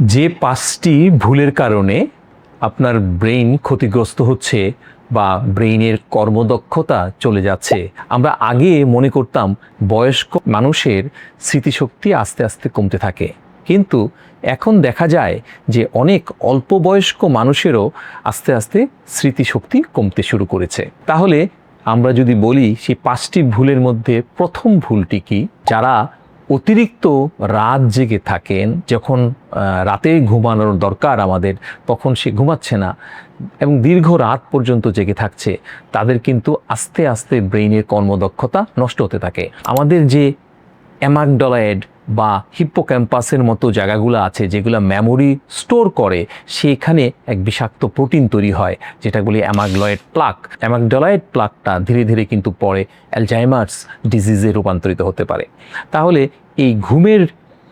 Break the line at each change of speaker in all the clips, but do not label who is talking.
যে 5টি ভুলের কারণে আপনার ব্রেইন ক্ষতিগ্রস্ত হচ্ছে বা ব্রেইনের কর্মদক্ষতা চলে যাচ্ছে। আমরা আগে মনে করতাম বয়স্ক মানুষের স্মৃতিশক্তি আস্তে আস্তে কমতে থাকে, কিন্তু এখন দেখা যায় যে অনেক অল্প বয়স্ক মানুষেরও আস্তে আস্তে স্মৃতিশক্তি কমতে শুরু করেছে। তাহলে আমরা যদি বলি সেই 5টি ভুলের মধ্যে প্রথম ভুলটি কি? যারা অতিরিক্ত রাত জেগে থাকেন, যখন রাতে ঘুমানোর দরকার আমাদের, তখন সে ঘুমাচ্ছে না এবং দীর্ঘ রাত পর্যন্ত জেগে থাকছে, তাদের কিন্তু আস্তে আস্তে ব্রেইনের কর্মদক্ষতা নষ্ট হতে থাকে। আমাদের যে অ্যামাগডালায়েড বা হিপ্পোক্যাম্পাসের মতো জায়গাগুলো আছে যেগুলো মেমোরি স্টোর করে, সেখানে এক বিষাক্ত প্রোটিন তৈরি হয় যেটা বলি অ্যামাগডালায়েড প্লাক। অ্যামাগডালায়েড প্লাকটা ধীরে ধীরে কিন্তু পরে অ্যালজাইমার্স ডিজিজে রূপান্তরিত হতে পারে। তাহলে এই ঘুমের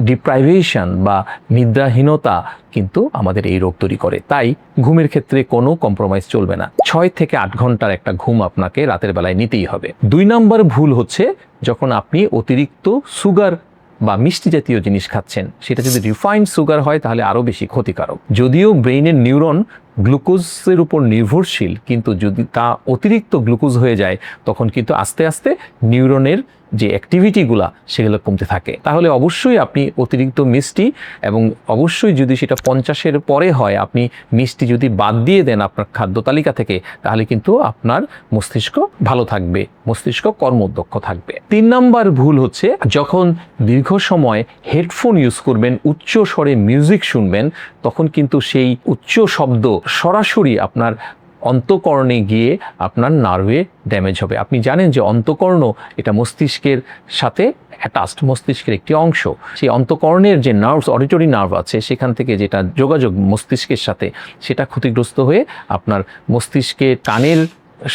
ডিপ্রাইভেশন বা নিদ্রাহীনতা কিন্তু আমাদের এই রোগ তৈরি করে। তাই ঘুমের ক্ষেত্রে কোনো কম্প্রোমাইজ চলবে না। 6 থেকে 8 ঘন্টার একটা ঘুম আপনাকে রাতের বেলায় নিতেই হবে। 2 নম্বর ভুল হচ্ছে যখন আপনি অতিরিক্ত সুগার বা মিষ্টি জাতীয় জিনিস খাচ্ছেন, সেটা যদি রিফাইন্ড সুগার হয় তাহলে আরও বেশি ক্ষতিকারক। যদিও ব্রেইনের নিউরন গ্লুকোজের উপর নির্ভরশীল, কিন্তু যদি তা অতিরিক্ত গ্লুকোজ হয়ে যায় তখন কিন্তু আস্তে আস্তে নিউরনের যে অ্যাক্টিভিটিগুলো সেগুলো কমতে থাকে। তাহলে অবশ্যই আপনি অতিরিক্ত মিষ্টি, এবং অবশ্যই যদি সেটা 50-এর পরে হয়, আপনি মিষ্টি যদি বাদ দিয়ে দেন আপনার খাদ্য তালিকা থেকে, তাহলে কিন্তু আপনার মস্তিষ্ক ভালো থাকবে, মস্তিষ্ক কর্মদক্ষ থাকবে। 3 নম্বর ভুল হচ্ছে যখন দীর্ঘ সময় হেডফোন ইউজ করবেন, উচ্চ স্বরে মিউজিক শুনবেন, তখন কিন্তু সেই উচ্চ শব্দ সরাসরি আপনার অন্তঃকর্ণে গিয়ে আপনার নার্ভে ড্যামেজ হবে। আপনি জানেন যে অন্তঃকর্ণ এটা মস্তিষ্কের সাথে অ্যাটাচড, মস্তিষ্কের একটি অংশ। সেই অন্তঃকর্ণের যে নার্ভস, অডিটরি নার্ভ আছে, সেখান থেকে যেটা যোগাযোগ মস্তিষ্কের সাথে, সেটা ক্ষতিগ্রস্ত হয়ে আপনার মস্তিষ্কে কানের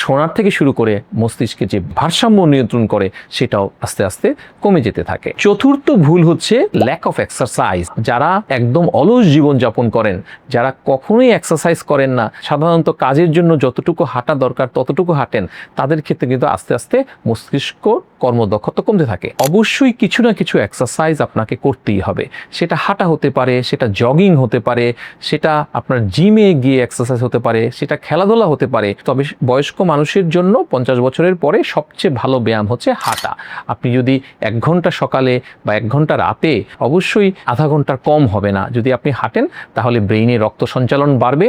শোনার থেকে শুরু করে মস্তিষ্কে যে ভারসাম্য নিয়ন্ত্রণ করে, সেটাও আস্তে আস্তে কমে যেতে থাকে। 4র্থ ভুল হচ্ছে ল্যাক অফ এক্সারসাইজ। যারা একদম অলস জীবনযাপন করেন, যারা কখনোই এক্সারসাইজ করেন না, সাধারণত কাজের জন্য যতটুকু হাঁটা দরকার ততটুকু হাঁটেন, তাদের ক্ষেত্রে কিন্তু আস্তে আস্তে মস্তিষ্ক কর্মদক্ষতা কমতে থাকে। অবশ্যই কিছু না কিছু এক্সারসাইজ আপনাকে করতেই হবে। সেটা হাঁটা হতে পারে, সেটা জগিং হতে পারে, সেটা আপনার জিমে গিয়ে এক্সারসাইজ হতে পারে, সেটা খেলাধুলা হতে পারে। তবে বয়স্ক মানুষের জন্য 50 বছরের পরে সবচেয়ে ভালো ব্যায়াম হচ্ছে হাঁটা। আপনি যদি 1 ঘন্টা সকালে বা 1 ঘন্টা রাতে, অবশ্যই আধা ঘন্টার কম হবে না, যদি আপনি হাঁটেন, তাহলে ব্রেইনে রক্ত সঞ্চালন বাড়বে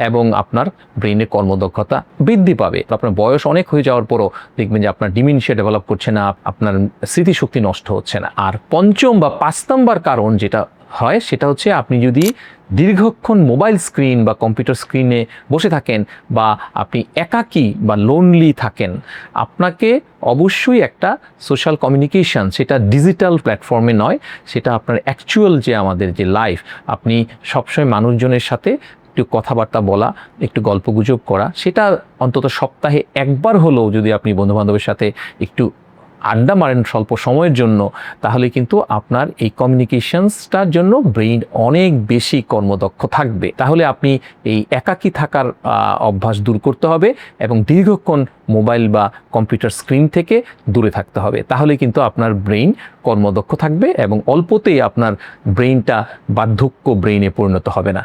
এবং আপনার ব্রেইনের কর্মদক্ষতা বৃদ্ধি পাবে। আপনার বয়স অনেক হয়ে যাওয়ার পরও দেখবেন যে আপনার ডিমেনশিয়া ডেভেলপ করছে না, আপনার স্মৃতিশক্তি নষ্ট হচ্ছে না। আর 5ম বা 5 নম্বর কারণ যেটা হয়, সেটা হচ্ছে আপনি যদি দীর্ঘক্ষণ মোবাইল স্ক্রিন বা কম্পিউটার স্ক্রিনে বসে থাকেন, বা আপনি একাকী বা লোনলি থাকেন, আপনাকে অবশ্যই একটা সোশ্যাল কমিউনিকেশন, সেটা ডিজিটাল প্ল্যাটফর্মে নয়, সেটা আপনার অ্যাকচুয়াল যে আমাদের যে লাইফ, আপনি সবসময় মানুষজনের সাথে একটু কথাবার্তা বলা, একটু গল্পগুজব করা, সেটা অন্তত সপ্তাহে 1 বার হলেও যদি আপনি বন্ধুবান্ধবের সাথে একটু আড্ডা মারেন স্বল্প সময়ের জন্য, তাহলে কিন্তু আপনার এই কমিউনিকেশনসটার জন্য ব্রেইন অনেক বেশি কর্মদক্ষ থাকবে। তাহলে আপনি এই একাকী থাকার অভ্যাস দূর করতে হবে এবং দীর্ঘক্ষণ মোবাইল বা কম্পিউটার স্ক্রিন থেকে দূরে থাকতে হবে। তাহলে কিন্তু আপনার ব্রেইন কর্মদক্ষ থাকবে এবং অল্পতেই আপনার ব্রেইনটা বার্ধক্য ব্রেইনে পরিণত হবে না।